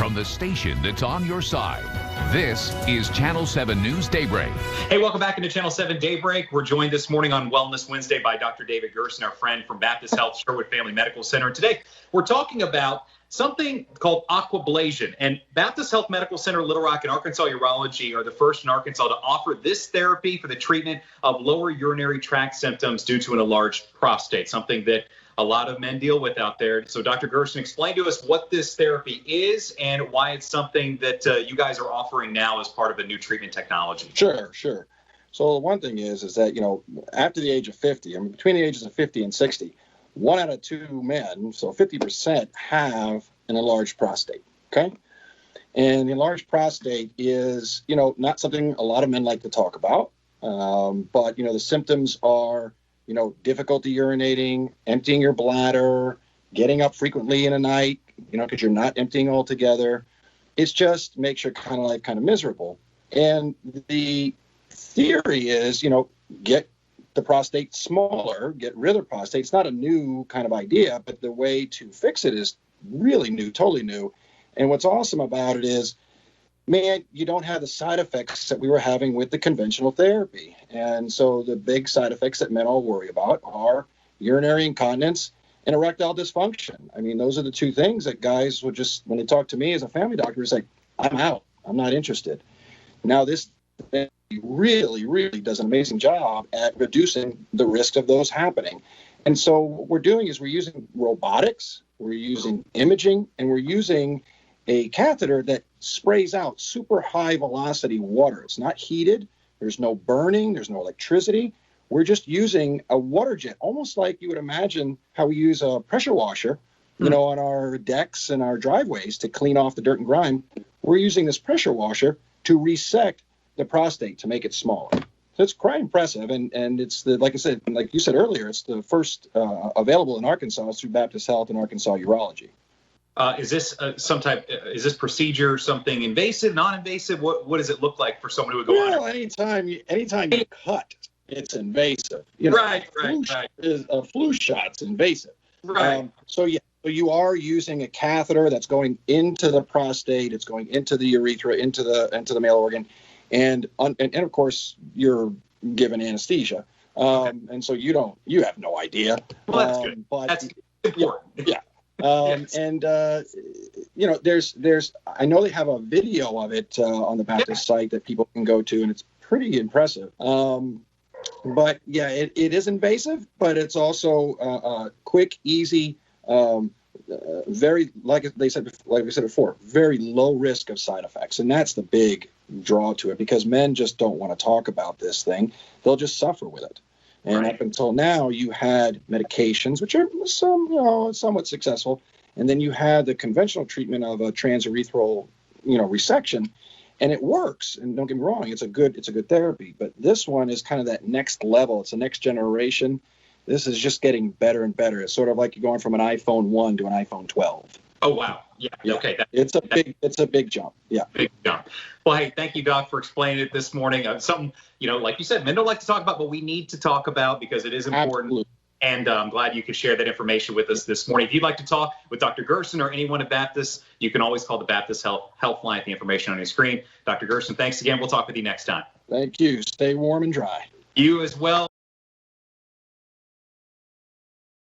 from the station that's on your side. This is Channel 7 News Daybreak. Hey, welcome back into Channel 7 Daybreak. We're joined this morning on Wellness Wednesday by Dr. David Gerson, our friend from Baptist Health Sherwood Family Medical Center. And today, we're talking about something called Aquablation. And Baptist Health Medical Center, Little Rock, and Arkansas Urology are the first in Arkansas to offer this therapy for the treatment of lower urinary tract symptoms due to an enlarged prostate, something that a lot of men deal with out there. So Dr. Gerson, explain to us what this therapy is and why it's something that you guys are offering now as part of a new treatment technology. Sure. So one thing is that, after the age of 50, between the ages of 50 and 60, 1 out of 2 men, so 50%, have an enlarged prostate, okay? And the enlarged prostate is, not something a lot of men like to talk about, but, the symptoms are, difficulty urinating, emptying your bladder, getting up frequently in a night, because you're not emptying altogether. It's just makes your life kind of miserable. And the theory is, get the prostate smaller, get rid of the prostate. It's not a new kind of idea, but the way to fix it is really new, totally new. And what's awesome about it is, man, you don't have the side effects that we were having with the conventional therapy. And so the big side effects that men all worry about are urinary incontinence and erectile dysfunction. Those are the two things that guys would just, when they talk to me as a family doctor, is like, I'm out. I'm not interested. Now, this really, really does an amazing job at reducing the risk of those happening. And so what we're doing is we're using robotics, we're using imaging, and we're using a catheter that sprays out super high velocity water. It's not heated. There's no burning. There's no electricity. We're just using a water jet, almost like you would imagine how we use a pressure washer, on our decks and our driveways to clean off the dirt and grime. We're using this pressure washer to resect the prostate to make it smaller. So it's quite impressive. And it's like you said earlier, it's the first available in Arkansas through Baptist Health and Arkansas Urology. Is this is this procedure something invasive, non-invasive? What does it look like for someone who would go on? Well, anytime you cut, it's invasive. Right. A flu shot's invasive. Right. So you are using a catheter that's going into the prostate. It's going into the urethra, into the male organ, and of course you're given anesthesia. And so you have no idea. Well, that's good. But that's important. Yeah. Yes. And there's I know they have a video of it on the Baptist site that people can go to, and it's pretty impressive. But yeah, it is invasive, but it's also quick, easy, very like we said before, very low risk of side effects, and that's the big draw to it, because men just don't want to talk about this thing. They'll just suffer with it. And up until now, you had medications, which are somewhat successful, and then you had the conventional treatment of a transurethral, resection, and it works. And don't get me wrong, it's a good therapy. But this one is kind of that next level. It's the next generation. This is just getting better and better. It's sort of like you're going from an iPhone 1 to an iPhone 12. Oh, wow. Yeah. Okay. It's a big jump. Yeah. Big jump. Well, hey, thank you, Doc, for explaining it this morning. Something, like you said, men don't like to talk about, but we need to talk about because it is important. Absolutely. And I'm glad you could share that information with us this morning. If you'd like to talk with Dr. Gerson or anyone at Baptist, you can always call the Baptist Health Line at the information on your screen. Dr. Gerson, thanks again. We'll talk with you next time. Thank you. Stay warm and dry. You as well.